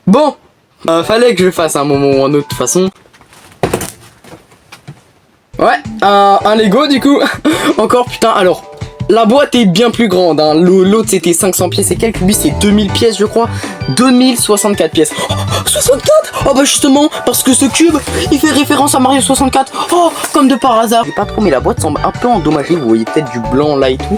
Bon, fallait que je fasse un moment ou un autre de toute façon. Ouais, un Lego du coup. Encore putain, alors la boîte est bien plus grande, hein. L'autre c'était 500 pièces et quelques, lui c'est 2000 pièces je crois. 2064 pièces. Oh, 64. Oh bah justement, parce que ce cube, il fait référence à Mario 64. Oh, comme de par hasard. J'ai pas trop, mais la boîte semble un peu endommagée. Vous voyez peut-être du blanc là et tout.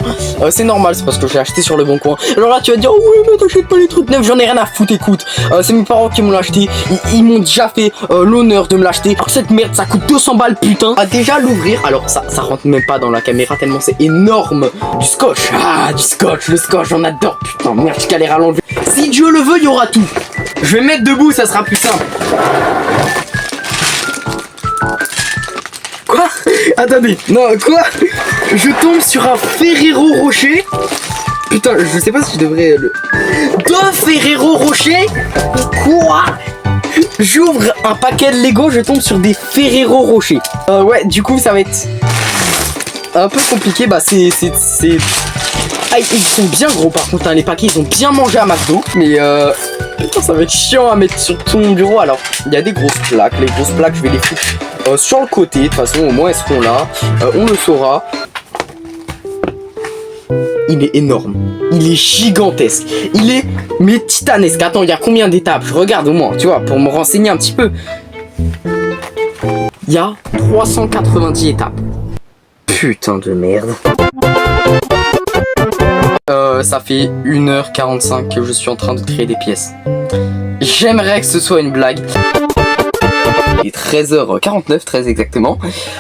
C'est normal, c'est parce que j'ai acheté sur le bon coin. Alors là tu vas te dire, oh oui mais t'achètes pas les trucs neufs. J'en ai rien à foutre, écoute. C'est mes parents qui m'ont acheté. Ils m'ont déjà fait l'honneur de me l'acheter. Alors cette merde ça coûte 200 balles putain. Déjà l'ouvrir, alors ça rentre même pas dans la caméra tellement c'est énorme. Du scotch, du scotch, le scotch j'en adore. Putain merde, je galère à l'enlever. Si Dieu le veut, il y aura tout. Je vais me mettre debout, ça sera plus simple. Quoi? Attendez, non, quoi? Je tombe sur un Ferrero Rocher. Putain, je sais pas si je devrais le... Deux Ferrero Rocher? Quoi? J'ouvre un paquet de Lego, je tombe sur des Ferrero Rocher. Ouais, du coup, ça va être un peu compliqué. Bah, Ah, ils sont bien gros par contre, hein, les paquets ils ont bien mangé à McDo. Mais putain ça va être chiant à mettre sur ton bureau. Alors il y a des grosses plaques, les grosses plaques je vais les foutre sur le côté. De toute façon au moins elles seront là, on le saura. Il est énorme, il est gigantesque, il est mais titanesque. Attends, il y a combien d'étapes? Je regarde au moins, tu vois, pour me renseigner un petit peu. Il y a 390 étapes. Putain de merde. Ça fait 1h45 que je suis en train de créer des pièces. J'aimerais que ce soit une blague. Il est 13h49 très exactement.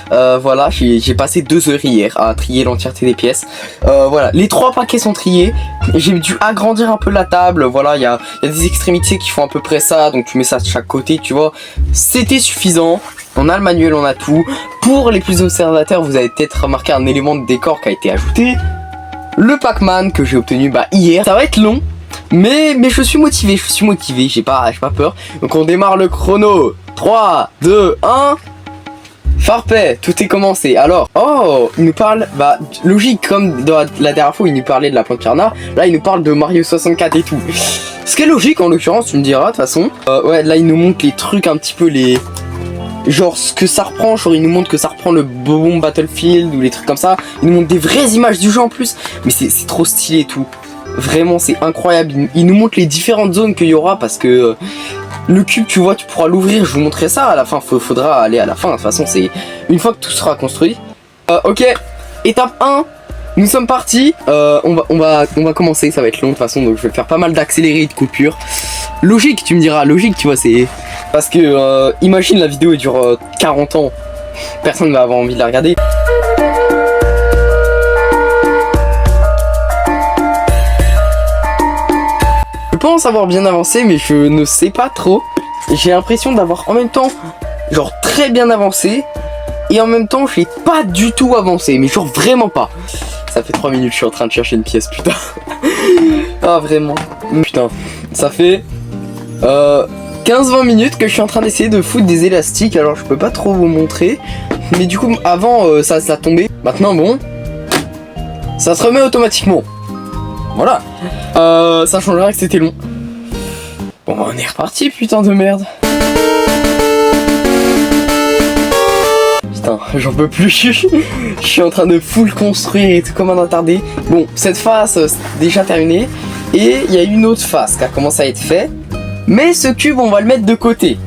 Voilà, j'ai passé 2 heures hier à trier l'entièreté des pièces. Voilà, les 3 paquets sont triés. J'ai dû agrandir un peu la table. Voilà, il y a des extrémités qui font à peu près ça. Donc tu mets ça de chaque côté, tu vois. C'était suffisant. On a le manuel, on a tout. Pour les plus observateurs, vous avez peut-être remarqué un élément de décor qui a été ajouté. Le Pac-Man que j'ai obtenu hier. Ça va être long, mais je suis motivé, j'ai pas peur. Donc on démarre le chrono. 3, 2, 1. Parfait, tout est commencé. Alors, oh, il nous parle, bah, logique, comme dans la dernière fois, il nous parlait de la plante Piranha. Là, il nous parle de Mario 64 et tout. Ce qui est logique en l'occurrence, tu me diras, de toute façon. Ouais, là, il nous montre les trucs un petit peu, les... Genre ce que ça reprend, genre il nous montre que ça reprend le Bob-omb Battlefield ou les trucs comme ça. Il nous montre des vraies images du jeu en plus. Mais c'est trop stylé et tout. Vraiment c'est incroyable. Il nous montre les différentes zones qu'il y aura parce que le cube tu vois tu pourras l'ouvrir. Je vous montrerai ça à la fin. Faudra aller à la fin. De toute façon c'est une fois que tout sera construit. Ok, étape 1. Nous sommes partis. On va commencer. Ça va être long de toute façon. Donc je vais faire pas mal d'accélérés et de coupures. Logique tu me diras. Logique tu vois c'est... Parce que imagine la vidéo elle dure 40 ans, personne ne va avoir envie de la regarder. Je pense avoir bien avancé mais je ne sais pas trop. J'ai l'impression d'avoir en même temps genre très bien avancé et en même temps j'ai pas du tout avancé, mais genre vraiment pas. Ça fait 3 minutes je suis en train de chercher une pièce putain. Ah vraiment. Putain, ça fait 15-20 minutes que je suis en train d'essayer de foutre des élastiques. Alors je peux pas trop vous montrer. Mais du coup avant ça tombait. Maintenant bon, ça se remet automatiquement. Voilà. Ça changera que c'était long. Bon on est reparti putain de merde. Putain j'en peux plus. Je suis en train de full construire et tout comme un attardé. Bon cette phase c'est déjà terminé. Et il y a une autre phase qui a commencé à être faite. Mais ce cube on va le mettre de côté.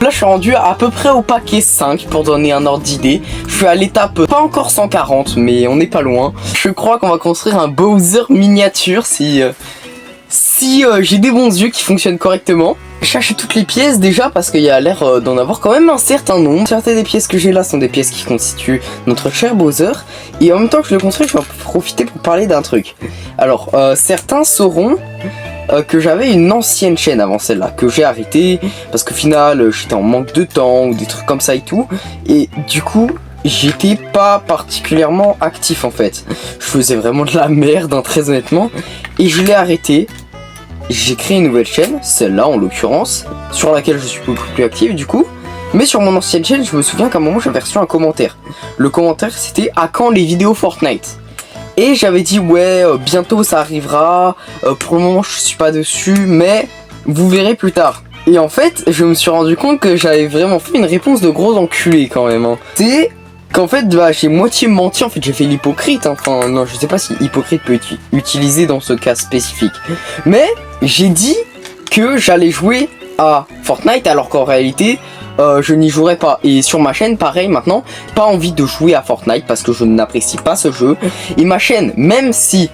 Là je suis rendu à peu près au paquet 5 pour donner un ordre d'idée. Je suis à l'étape pas encore 140 mais on n'est pas loin. Je crois qu'on va construire un Bowser miniature si j'ai des bons yeux qui fonctionnent correctement. Je cherche toutes les pièces déjà parce qu'il y a l'air d'en avoir quand même un certain nombre. Certaines des pièces que j'ai là sont des pièces qui constituent notre cher Bowser. Et en même temps que je le construis je vais en profiter pour parler d'un truc. Alors certains sauront que j'avais une ancienne chaîne avant celle-là, que j'ai arrêtée parce qu'au final j'étais en manque de temps ou des trucs comme ça et tout. Et du coup j'étais pas particulièrement actif en fait. Je faisais vraiment de la merde hein, très honnêtement. Et je l'ai arrêté. J'ai créé une nouvelle chaîne, celle-là en l'occurrence, sur laquelle je suis beaucoup plus actif du coup. Mais sur mon ancienne chaîne je me souviens qu'à un moment j'avais reçu un commentaire. Le commentaire c'était à quand les vidéos Fortnite. Et j'avais dit ouais bientôt ça arrivera, pour le moment je suis pas dessus mais vous verrez plus tard. Et en fait, je me suis rendu compte que j'avais vraiment fait une réponse de gros enculé quand même. Hein. C'est qu'en fait, bah, j'ai moitié menti. En fait, j'ai fait l'hypocrite. Hein. Enfin, non, je sais pas si hypocrite peut être utilisé dans ce cas spécifique. Mais j'ai dit que j'allais jouer à Fortnite alors qu'en réalité, je n'y jouerai pas. Et sur ma chaîne, pareil maintenant, pas envie de jouer à Fortnite parce que je n'apprécie pas ce jeu. Et ma chaîne, même si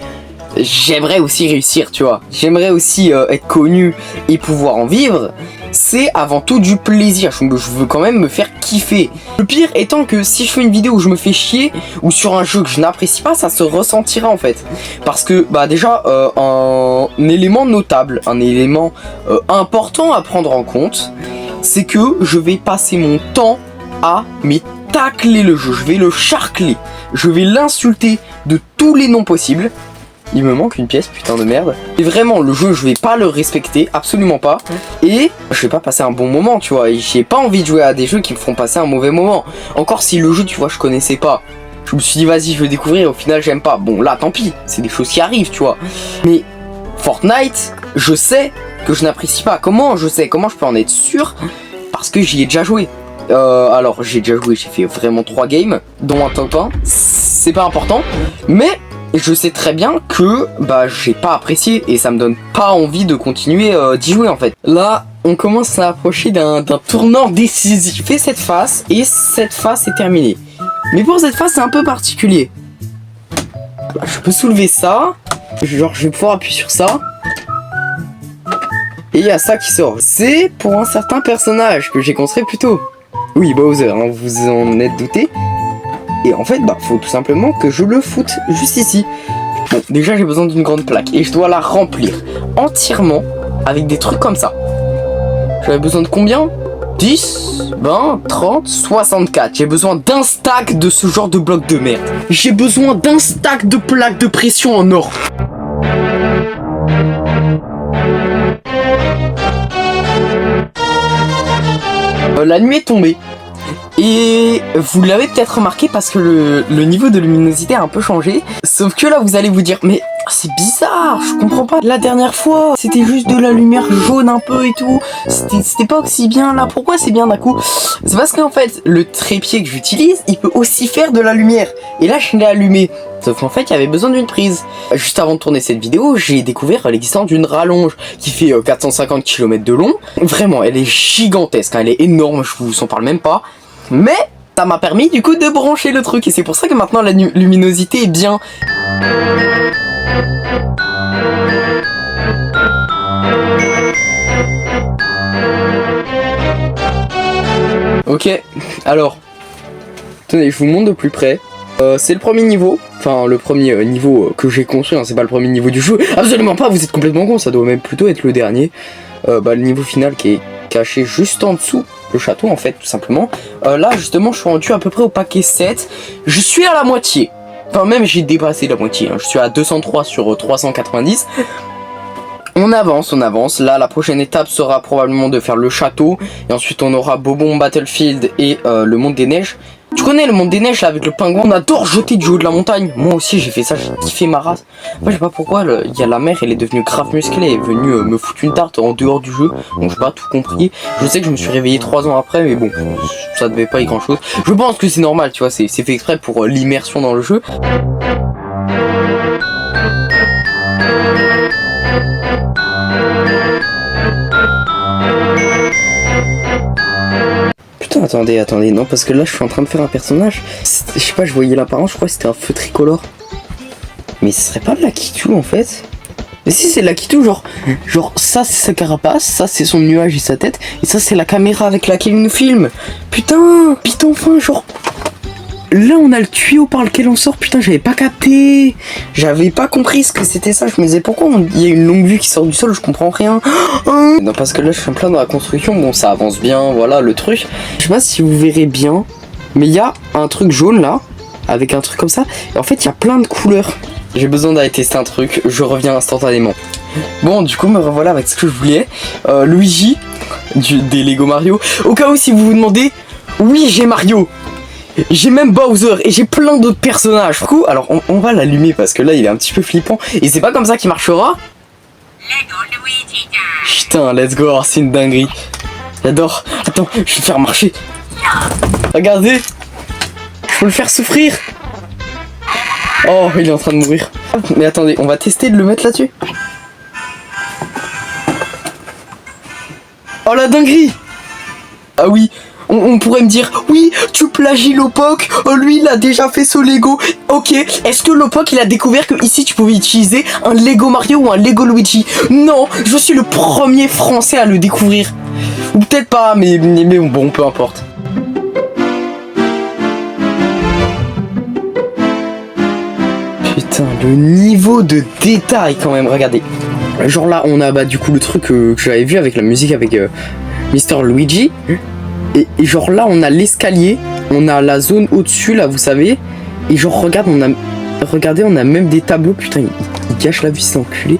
j'aimerais aussi réussir, tu vois, j'aimerais aussi être connu et pouvoir en vivre, c'est avant tout du plaisir. Je veux quand même me faire kiffer. Le pire étant que si je fais une vidéo où je me fais chier ou sur un jeu que je n'apprécie pas, ça se ressentira en fait. Parce que bah déjà un élément notable, un élément important à prendre en compte, c'est que je vais passer mon temps à tacler le jeu. Je vais le charcler, je vais l'insulter de tous les noms possibles. Il me manque une pièce, putain de merde. Et vraiment, le jeu, je vais pas le respecter, absolument pas. Et je vais pas passer un bon moment, tu vois. Et j'ai pas envie de jouer à des jeux qui me feront passer un mauvais moment. Encore si le jeu, tu vois, je connaissais pas. Je me suis dit, vas-y, je veux découvrir. Au final, j'aime pas. Bon, là, tant pis. C'est des choses qui arrivent, tu vois. Mais Fortnite, je sais que je n'apprécie pas. Comment je sais? Comment je peux en être sûr? Parce que j'y ai déjà joué. Alors, j'ai déjà joué. J'ai fait vraiment 3 games, dont un top 1. C'est pas important. Mais je sais très bien que bah j'ai pas apprécié et ça me donne pas envie de continuer d'y jouer en fait. Là, on commence à approcher d'un tournant décisif. Fais cette phase et cette phase est terminée. Mais pour cette phase, c'est un peu particulier. Je peux soulever ça. Genre, je vais pouvoir appuyer sur ça. Et il y a ça qui sort. C'est pour un certain personnage que j'ai construit plus tôt. Oui, Bowser, hein, vous en êtes douté. Et en fait, bah, faut tout simplement que je le foute juste ici. Bon, déjà, j'ai besoin d'une grande plaque. Et je dois la remplir entièrement avec des trucs comme ça. J'avais besoin de combien? 10, 20, 30, 64. J'ai besoin d'un stack de ce genre de bloc de merde. J'ai besoin d'un stack de plaques de pression en or. La nuit est tombée. Et vous l'avez peut-être remarqué parce que le niveau de luminosité a un peu changé. Sauf que là vous allez vous dire, mais c'est bizarre, je comprends pas. La dernière fois c'était juste de la lumière jaune un peu et tout. C'était pas aussi bien là, pourquoi c'est bien d'un coup? C'est parce qu'en fait le trépied que j'utilise, il peut aussi faire de la lumière. Et là je l'ai allumé. Sauf qu'en fait il y avait besoin d'une prise. Juste avant de tourner cette vidéo, j'ai découvert l'existence d'une rallonge qui fait 450 km de long. Vraiment, elle est gigantesque, hein, elle est énorme, je vous en parle même pas. Mais ça m'a permis du coup de brancher le truc et c'est pour ça que maintenant la luminosité est bien. Ok, alors, tenez, je vous montre de plus près. C'est le premier niveau, enfin le premier niveau que j'ai construit, hein, c'est pas le premier niveau du jeu. Absolument pas, vous êtes complètement con, ça doit même plutôt être le dernier. Le niveau final qui est caché juste en dessous. Le château en fait tout simplement. Là justement je suis rendu à peu près au paquet 7. Je suis à la moitié. Enfin même j'ai dépassé la moitié, hein. Je suis à 203 sur 390. On avance, on avance. Là la prochaine étape sera probablement de faire le château. Et ensuite on aura Bobon Battlefield et le monde des neiges. Tu connais le monde des neiges là avec le pingouin? On adore jeter du haut de la montagne. Moi aussi j'ai fait ça, j'ai kiffé ma race. Moi je sais pas pourquoi, il y a la mère, elle est devenue grave musclée. Elle est venue me foutre une tarte en dehors du jeu. Donc j'ai pas tout compris. Je sais que je me suis réveillé 3 ans après, mais bon, ça devait pas y grand chose. Je pense que c'est normal, tu vois, c'est fait exprès pour l'immersion dans le jeu. Putain, attendez, non, parce que là je suis en train de faire un personnage. Je sais pas, je voyais l'apparence, je crois que c'était un feu tricolore. Mais ce serait pas de l'Akitu en fait? Mais si, c'est de l'Akitu, genre ça c'est sa carapace, ça c'est son nuage et sa tête, et ça c'est la caméra avec laquelle il nous filme. Putain, enfin, genre. Là on a le tuyau par lequel on sort, putain j'avais pas capté. J'avais pas compris ce que c'était ça, je me disais pourquoi il y a une longue vue qui sort du sol, je comprends rien. Non parce que là je suis en plein dans la construction, bon ça avance bien, voilà le truc. Je sais pas si vous verrez bien, mais il y a un truc jaune là, avec un truc comme ça, et en fait il y a plein de couleurs. J'ai besoin d'aller tester un truc, je reviens instantanément. Bon du coup me revoilà avec ce que je voulais, Luigi, des Lego Mario. Au cas où si vous vous demandez, oui j'ai Mario. J'ai même Bowser et j'ai plein d'autres personnages. Du coup, alors on va l'allumer parce que là il est un petit peu flippant. Et c'est pas comme ça qu'il marchera. Putain, let's go, alors c'est une dinguerie. J'adore. Attends, je vais le faire marcher. Regardez. Je peux le faire souffrir. Oh, il est en train de mourir. Mais attendez, on va tester de le mettre là-dessus. Oh la dinguerie. Ah oui, on pourrait me dire, oui, tu plagies Lowpoke, lui il a déjà fait ce Lego. Ok, est-ce que Lowpoke il a découvert que ici tu pouvais utiliser un Lego Mario ou un Lego Luigi? Non, je suis le premier français à le découvrir. Ou peut-être pas, mais bon, peu importe. Putain, le niveau de détail quand même, regardez. Genre là, on a bah du coup le truc que j'avais vu avec la musique avec Mr. Luigi. Et genre là, on a l'escalier, on a la zone au-dessus là, vous savez. Et genre regarde, regardez, on a même des tableaux. Putain, il gâche la vie, c'est enculé.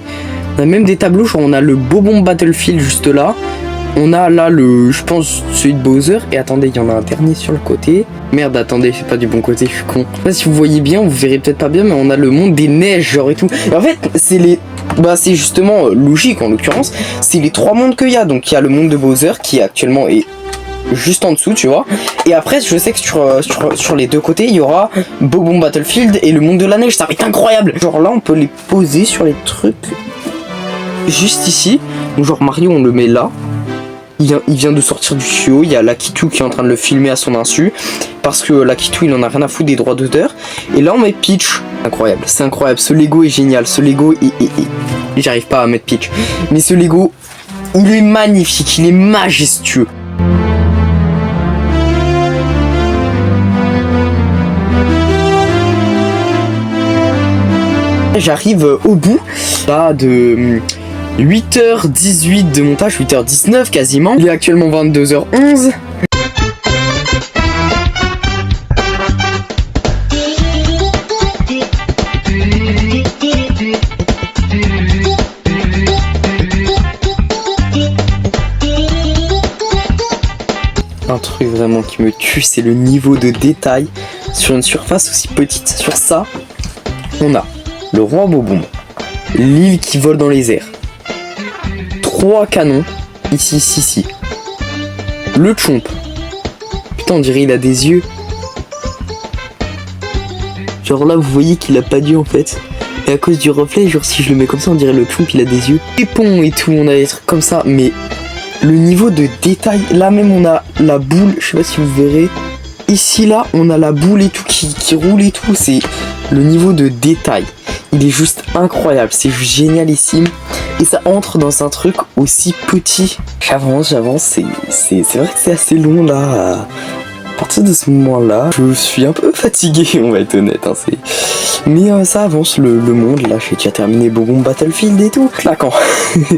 On a même des tableaux, genre on a le Bobon Battlefield juste là. On a là je pense, celui de Bowser. Et attendez, il y en a un dernier sur le côté. Merde, attendez, c'est pas du bon côté, je suis con. Je sais pas si vous voyez bien, vous verrez peut-être pas bien, mais on a le monde des neiges, genre et tout. Et en fait, c'est justement logique en l'occurrence. C'est les trois mondes qu'il y a. Donc il y a le monde de Bowser qui actuellement est juste en dessous, tu vois. Et après, je sais que sur les deux côtés, il y aura Bobon Battlefield et le monde de la neige. Ça va être incroyable. Genre là, on peut les poser sur les trucs juste ici. Donc genre Mario, on le met là. Il vient de sortir du tuyau. Il y a Lakitu qui est en train de le filmer à son insu. Parce que Lakitu, il en a rien à foutre des droits d'auteur. Et là, on met Peach. Incroyable, c'est incroyable. Ce Lego est génial. Ce Lego j'arrive pas à mettre Peach. Mais ce Lego, il est magnifique. Il est majestueux. J'arrive au bout là de 8h18 de montage, 8h19 quasiment. Il est actuellement 22h11. Un truc vraiment qui me tue, c'est le niveau de détail sur une surface aussi petite. Sur ça, on a le roi Bobomb, l'île qui vole dans les airs, 3 canons, ici, le Chomp, putain on dirait il a des yeux, genre là vous voyez qu'il a pas d'yeux en fait, et à cause du reflet, genre si je le mets comme ça on dirait le Chomp il a des yeux, les ponts et tout, on a des trucs comme ça, mais le niveau de détail, là même on a la boule, je sais pas si vous verrez, ici là on a la boule et tout qui roule et tout, c'est le niveau de détail. Il est juste incroyable, c'est juste génialissime. Et ça entre dans un truc aussi petit. J'avance, c'est vrai que c'est assez long là. À partir de ce moment-là, je suis un peu fatigué, on va être honnête. Hein, mais ça avance le monde, là j'ai déjà terminé Bobon Battlefield et tout. Claquant,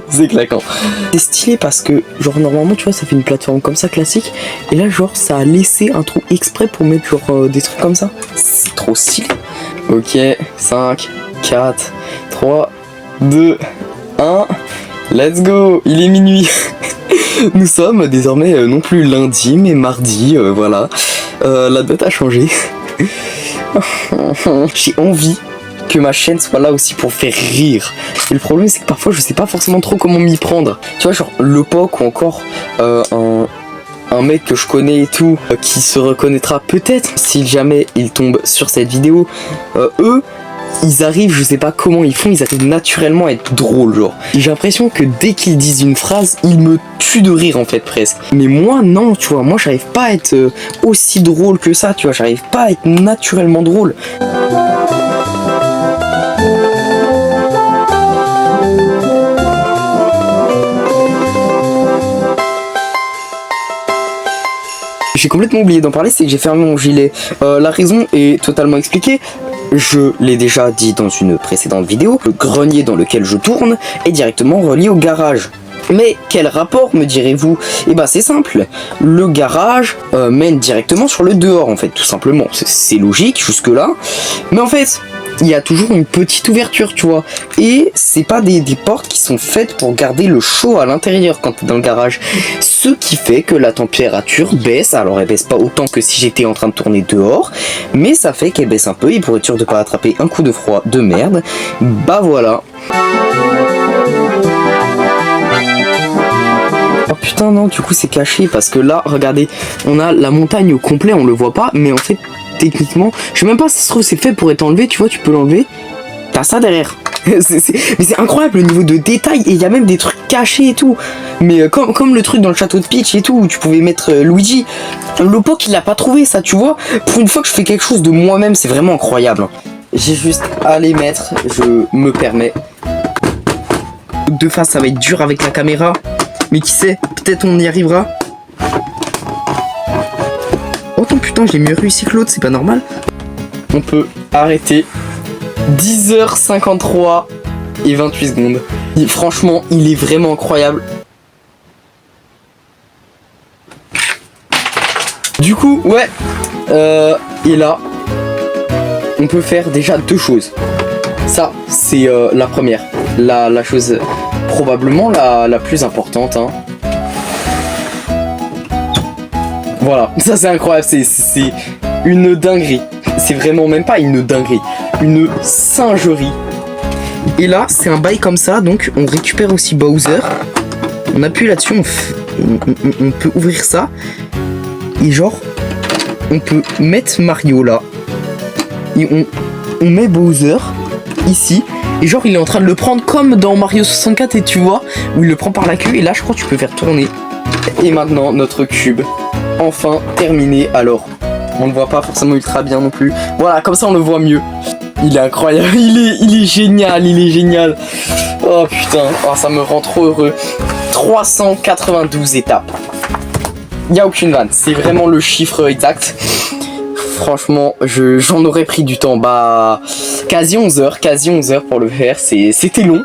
c'est claquant. C'est stylé parce que genre normalement tu vois ça fait une plateforme comme ça classique. Et là genre ça a laissé un trou exprès pour mettre genre des trucs comme ça. C'est trop stylé. Ok, 5, 4, 3, 2, 1, let's go, il est minuit. Nous sommes désormais non plus lundi mais mardi, voilà. La date a changé. J'ai envie que ma chaîne soit là aussi pour faire rire. Et le problème c'est que parfois je sais pas forcément trop comment m'y prendre. Tu vois genre Lowpoke ou encore un mec que je connais et tout, qui se reconnaîtra peut-être si jamais il tombe sur cette vidéo. Eux, ils arrivent, je sais pas comment ils font, ils arrivent naturellement à être drôles, genre. J'ai l'impression que dès qu'ils disent une phrase, ils me tuent de rire en fait presque. Mais moi non, tu vois, moi j'arrive pas à être aussi drôle que ça, tu vois, j'arrive pas à être naturellement drôle. J'ai complètement oublié d'en parler, c'est que j'ai fermé mon gilet. La raison est totalement expliquée. Je l'ai déjà dit dans une précédente vidéo, le grenier dans lequel je tourne est directement relié au garage. Mais quel rapport me direz-vous? Eh ben c'est simple, le garage mène directement sur le dehors en fait, tout simplement. C'est logique jusque là, mais en fait il y a toujours une petite ouverture, tu vois, et c'est pas des portes qui sont faites pour garder le chaud à l'intérieur quand t'es dans le garage, ce qui fait que la température baisse. Alors elle baisse pas autant que si j'étais en train de tourner dehors, mais ça fait qu'elle baisse un peu, et pour être sûr de pas attraper un coup de froid de merde, bah voilà. putain non, du coup c'est caché parce que là, regardez, on a la montagne au complet, on le voit pas, mais en fait, techniquement, je sais même pas si ça se trouve c'est fait pour être enlevé, tu vois, tu peux l'enlever. T'as ça derrière. Mais c'est incroyable le niveau de détail et il y a même des trucs cachés et tout. Mais comme le truc dans le château de Peach et tout où tu pouvais mettre Luigi. Lopok il l'a pas trouvé ça, tu vois. Pour une fois que je fais quelque chose de moi-même, c'est vraiment incroyable. J'ai juste à les mettre, je me permets. De face ça va être dur avec la caméra. Mais qui sait, peut-être on y arrivera. Oh putain, j'ai mieux réussi que l'autre, c'est pas normal. On peut arrêter. 10h53 et 28 secondes. Franchement, il est vraiment incroyable. Du coup, ouais. Et là, on peut faire déjà deux choses. Ça, c'est la première. La chose probablement la plus importante. Hein. Voilà, ça c'est incroyable. C'est une dinguerie. C'est vraiment même pas une dinguerie. Une singerie. Et là, c'est un bail comme ça, donc on récupère aussi Bowser. On appuie là-dessus, on peut ouvrir ça. Et genre, on peut mettre Mario là. Et on met Bowser ici. Et genre, il est en train de le prendre comme dans Mario 64, et tu vois, où il le prend par la queue. Et là, je crois que tu peux faire tourner. Et maintenant, notre cube, enfin terminé. Alors, on ne voit pas forcément ultra bien non plus. Voilà, comme ça, on le voit mieux. Il est incroyable, il est génial, il est génial. Oh putain, oh, ça me rend trop heureux. 392 étapes. Il n'y a aucune vanne, c'est vraiment le chiffre exact. Franchement, j'en aurais pris du temps. Bah, quasi 11 heures pour le faire. C'était long,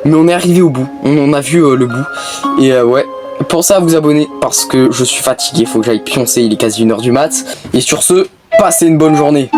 mais on est arrivé au bout. On a vu le bout. Et ouais, pensez à vous abonner parce que je suis fatigué. Faut que j'aille pioncer, il est quasi 1h du mat. Et sur ce, passez une bonne journée.